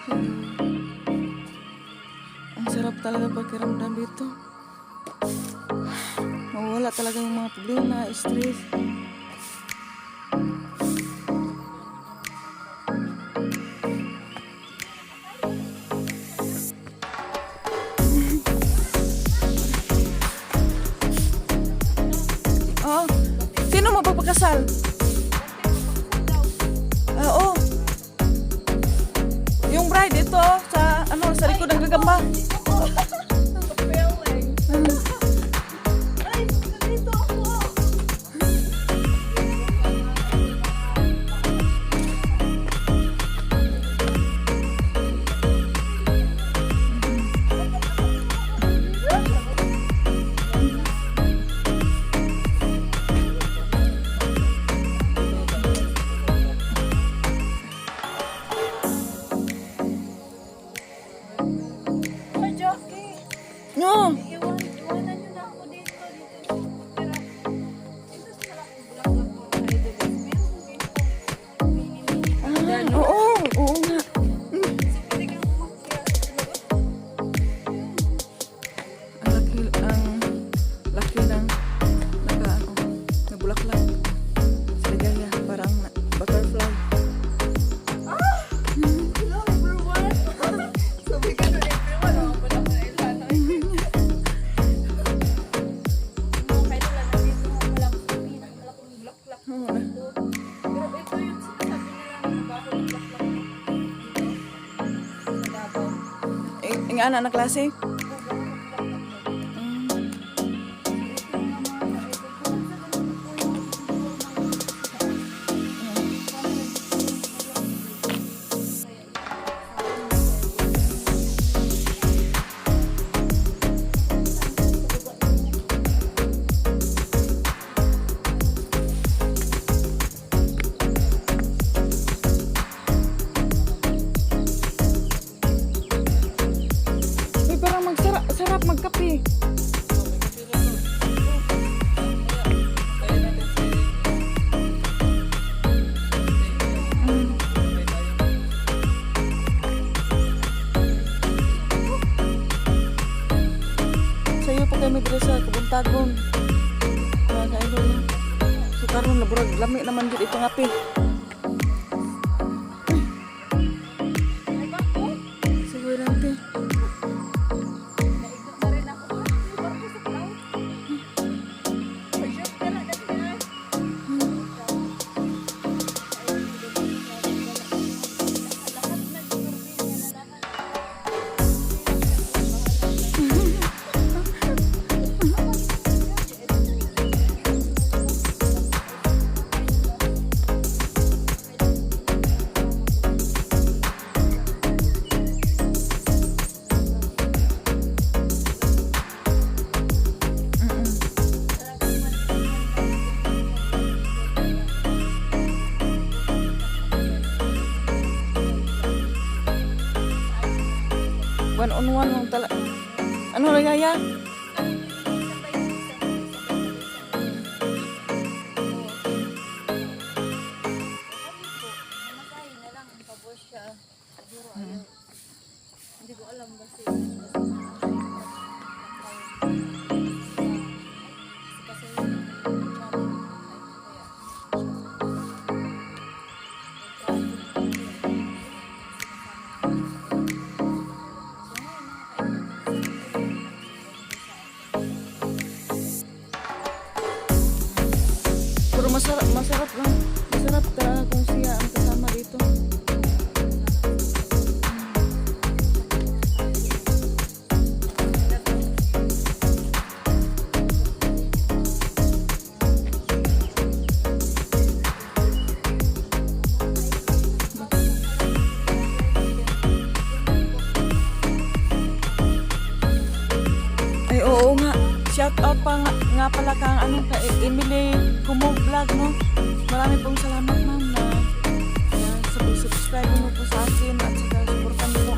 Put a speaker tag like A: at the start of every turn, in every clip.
A: Ang sarap talaga pakiramdam dito. Mawala talaga yung mga problema, stress. Oh, sino mapapakasal? Oo. Yung bride ito sa sa likod ng gagamba. No.
B: Iwanan nyo na ako dito.
A: Oo nga. Ang laki ng nabulaklak. Sa ligaya, parang butterfly. Ang anak na klase? Sarap magkape. Sayo po kami dito sa Kabuntagon. Mga kaidol. So karon laburag lami naman dito itong api. Siguro natin. One on one lang talaga. Ano nagaya?
B: Hindi ko alam kasi
A: Pero masarap lang. Masarap talaga kung siya ang kasama dito. Ay, oo nga. Shout out pa nga pala kang kay Emily Kumo Vlog, no? Marami pong salamat, ma'am, na subscribe mo po sa akin at saka supportan mo po.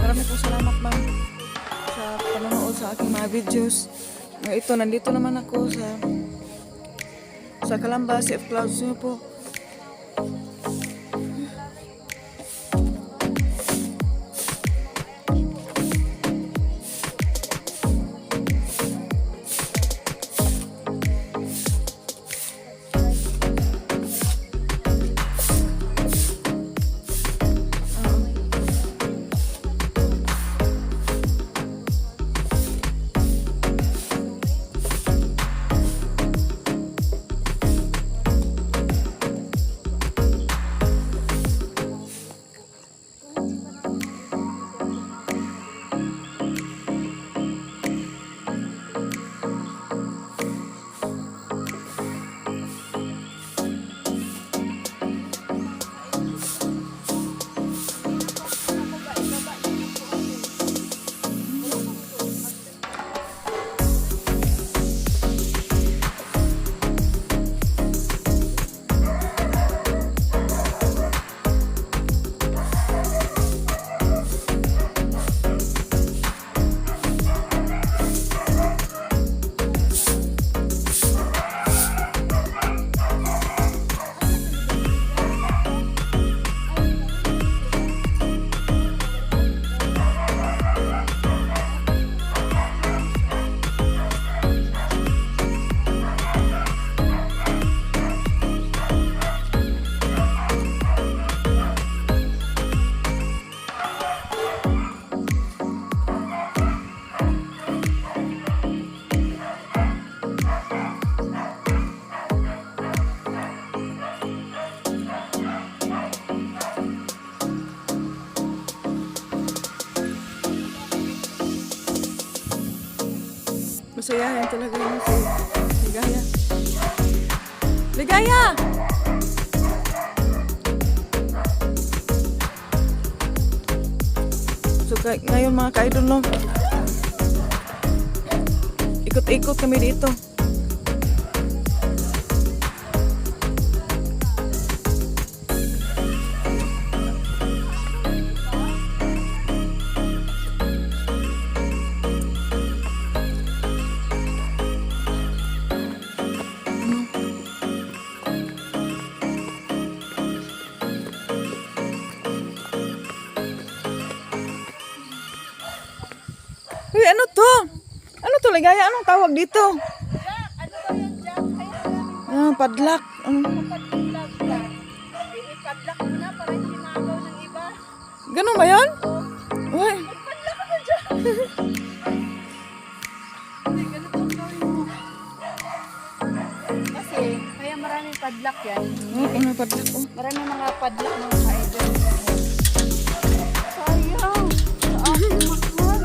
A: Marami pong salamat, ma'am, sa panonood sa aking mga videos. Ito, nandito naman ako sa Calamba, Safe Clouds nyo po. Masayahin talaga yun si Ligaya. Ligaya! So ngayon mga ka-idol, no? Ikot-ikot kami dito. Uy, ano to? Ano to, Ligaya? Anong tawag dito?
B: Ano ba yun dyan? Kaya
A: Ah, padlak.
B: kapag vlog ka, ipadlock mo na para hindi maagaw ng iba.
A: Ganun ba yan? Uy,
B: Padlock ka na dyan. Hindi, ganito ang gawin mo. Kasi, kaya maraming padlock yan.
A: ano padlak? Oh.
B: Maraming mga padlock mga ka-idol. Sayang. Sa aking mahal.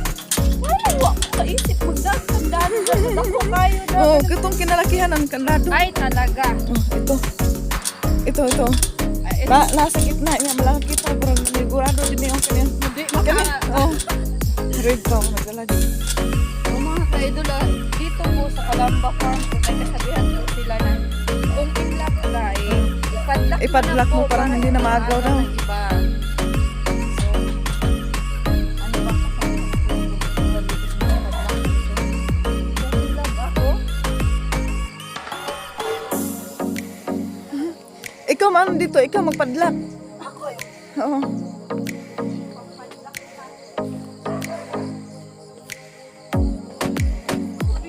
B: Wala, wala ko kaisip. Magdaan. Ako kayo daw.
A: Oh, itong kinalakihan ng kandado.
B: Ay, talaga.
A: Oh, ito.
B: Ay, ito.
A: Nasa gitna niya, malaki kita. Pero sigurado din yung kanya.
B: Hindi,
A: Kami, oh. Red pa ako nagdala dito.
B: mga ka-idol, dito po sa Calamba Farm, may kasabihan po sila na kung in-love ka, ipadlock
A: Ipadlock mo para hindi na maagaw daw.
B: ng iba. So, ano ba kasama dito sa mga padlock? Kung in-love ako,
A: Ikaw man dito, ikaw magpadlak.
B: ako
A: Oo.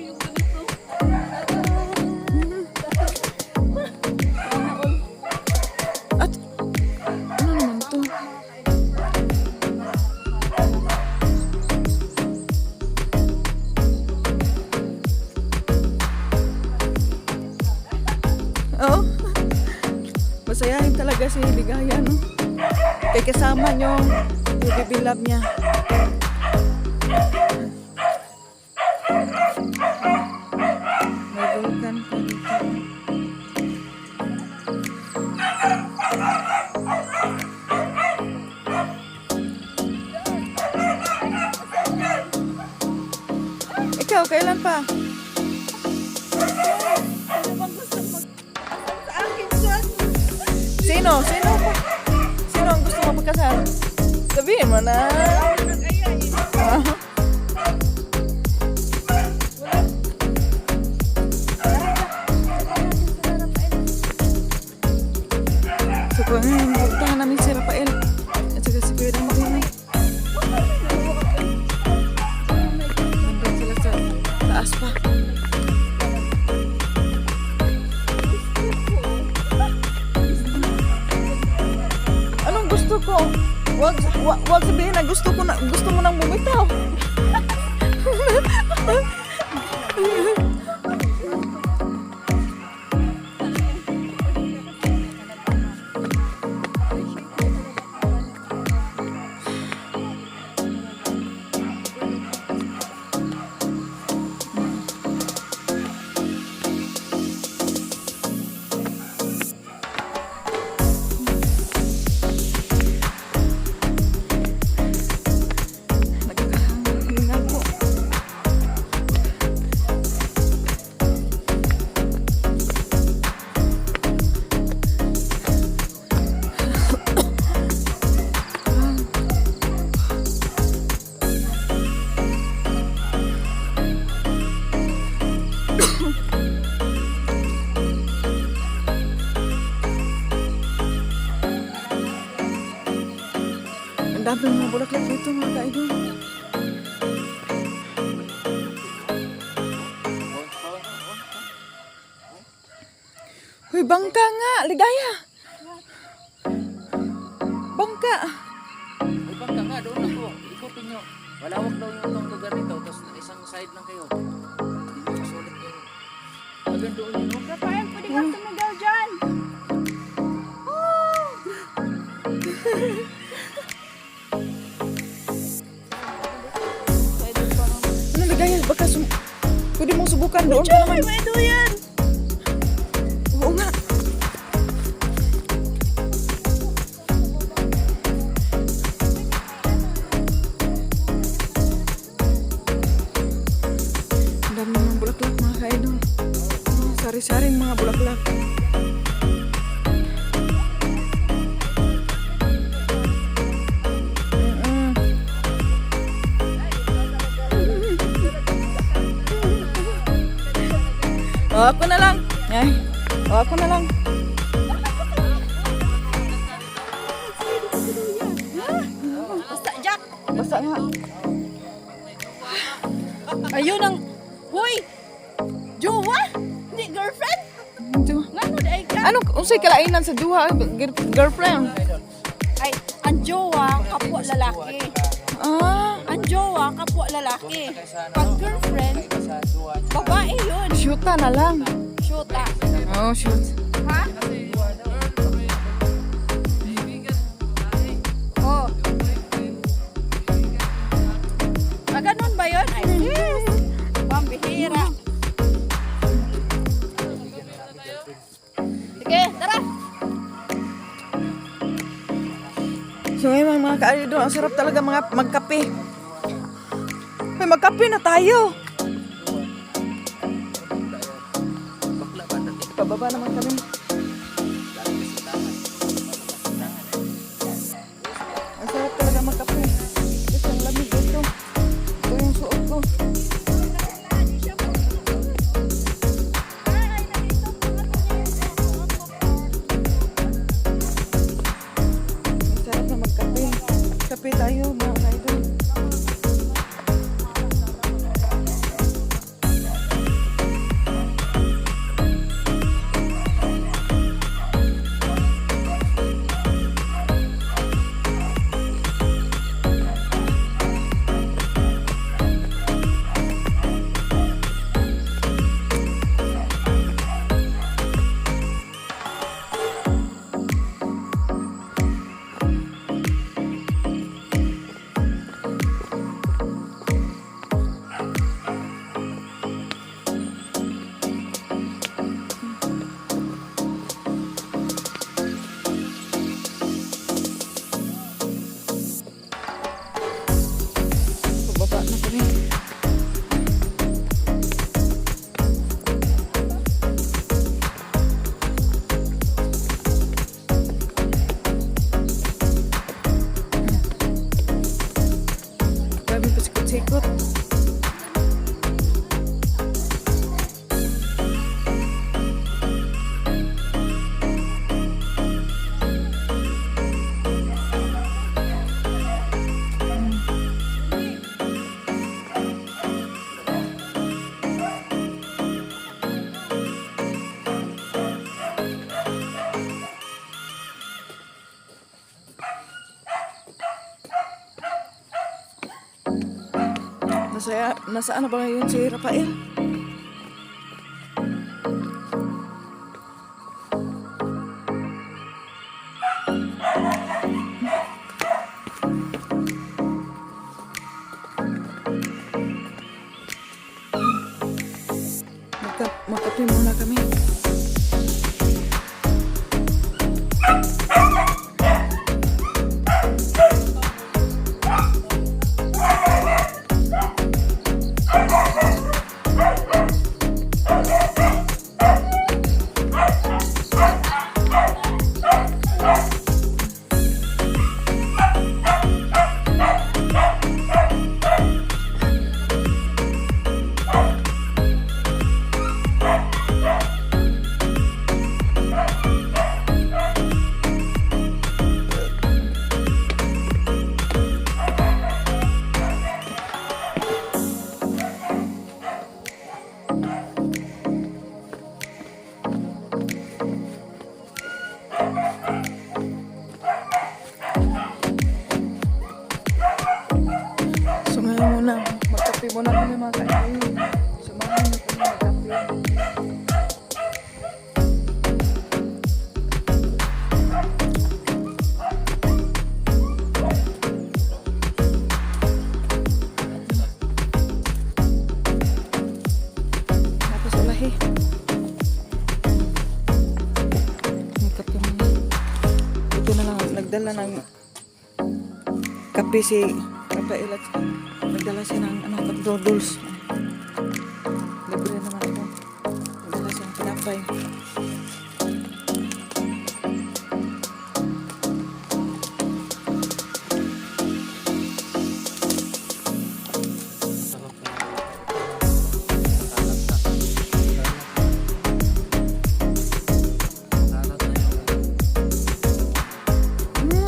B: yung ganito.
A: At, ano naman to? Oo. Masayahin talaga si Ligaya, no? Kaya kasama niyo yung baby love niya. May vulkan pa dito. Ikaw, kailan pa?
B: Ano bang gusto mo sa akin dyan?
A: Sino? Sino pa? Sino ang gusto mo magkasal? Sabihin mo na. Ah. So kung puntahan namin si Rafael at saka si Kuya Dangding. Nandun sila sa taas pa. Anong gusto ko? Wag sabihin na gusto mo nang bumitaw. Nagkakahingal po. Ang dami mga bulaklak dito mga kaidol. Hoy, bangka nga! Ligaya! Bangka!
C: Ay, bangka nga, doon ako. Ikutin nyo. Malawak daw yung itong lugar nito, tapos isang side lang kayo. Masulit yung... Hanggang doon yun, no?
B: Rafael, pwede ka tumigaw dyan.
A: Ano, Ligaya? Baka Pwede mong subukan doon pa naman.
B: May duyan.
A: Oo nga. Ang dami mga bulaklak mga ka-idol. Sari-saring mga bulaklak. Oh, ako na lang. Ay, ako na lang.
B: Basta, Jack.
A: Basta nga.
B: Ayun ang... Hoy! Jowa? Hindi girlfriend? Nga no, dahil ka.
A: Ano, unsay kalainan sa duha girlfriend?
B: Ay, ang jowa, kapwa lalaki.
A: Ah,
B: Ang jowa, kapwa lalaki. Pag girlfriend, babae yun.
A: shoota na lang.
B: Shoota.
A: Oh, shoot.
B: Ha? Oh. Ganun ba yun? Ay, yes. Pambihira. Sige, tara.
A: So ngayon mga ka-idol, ang sarap talaga mga magkape. May magkape na tayo. Pababa naman kami. Ang sarap talaga magkape. Ito ang lamig ito. Ito yung suot ko. Ang sarap na magkape. Kape tayo mga ka-idol. Pababa na kami. Grabe pa sikot-sikot. Nasaan na ba ngayon si Rafael? Magkape muna kami. Magkape muna kami mga kaibigan. Samahan niyo kami magkape. kape si Rafael at nagdala siya ng ano, cup noodles. Libre naman ito. Nagdala siya ng tinapay.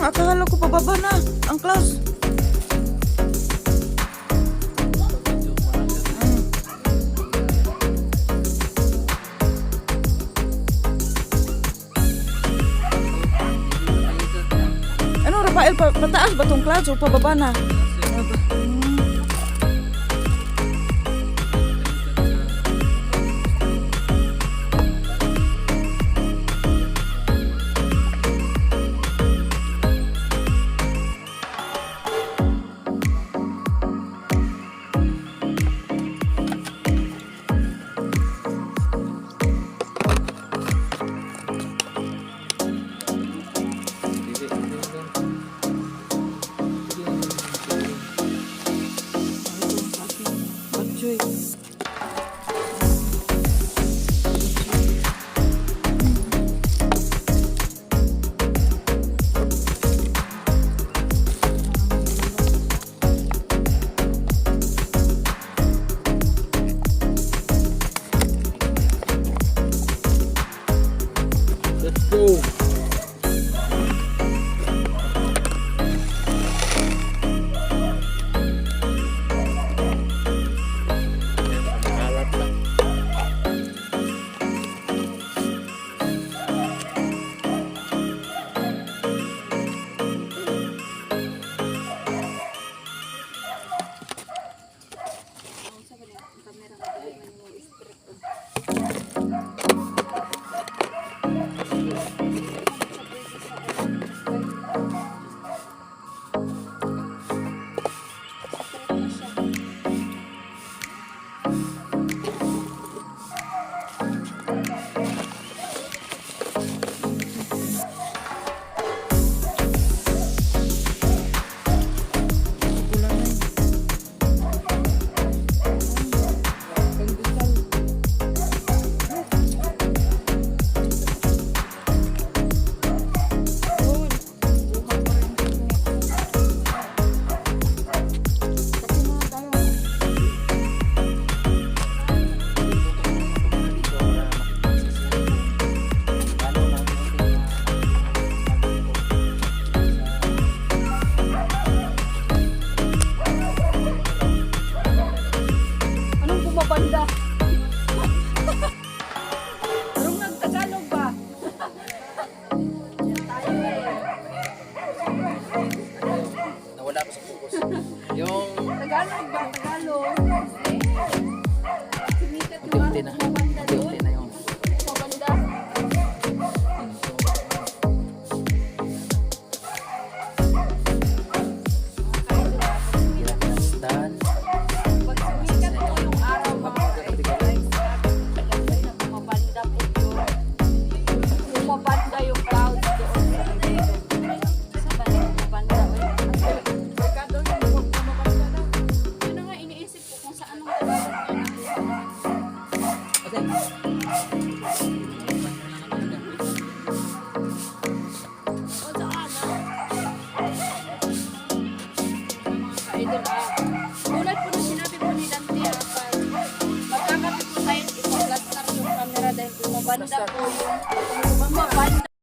A: Akala ko pababa na ang class. Ano, Rafael, pataas ba tong clouds o pababa na? Batchoy.
C: Let's go. Alat lang.
B: Anong bumabanda? Anong nagtagalog ba? Yan tayo eh.
C: Nawala ko sa focus. Yung
B: Tagalog ba? Tagalog. Sumikat yung
C: unti-unti na.
B: bumabanda doon.
C: Unti-unti na yung
B: Bumabanda.
C: done.
B: Pag sumikat po yung araw mga guys, maganda na bumabanda po yun. Bumabanda yung clouds doon sa bundok. Sa balik bumabanda. Pagkado yung bumabanda na. Yun na nga iniisip ko kung saan ang Tagalog niya na.
C: Okay.
B: O saan na? Mga ka-idol tulad po na sinabi po ni Dante pag magkakape po tayo, ipa-flash na yung camera dahil bumabanda po yung bumabanda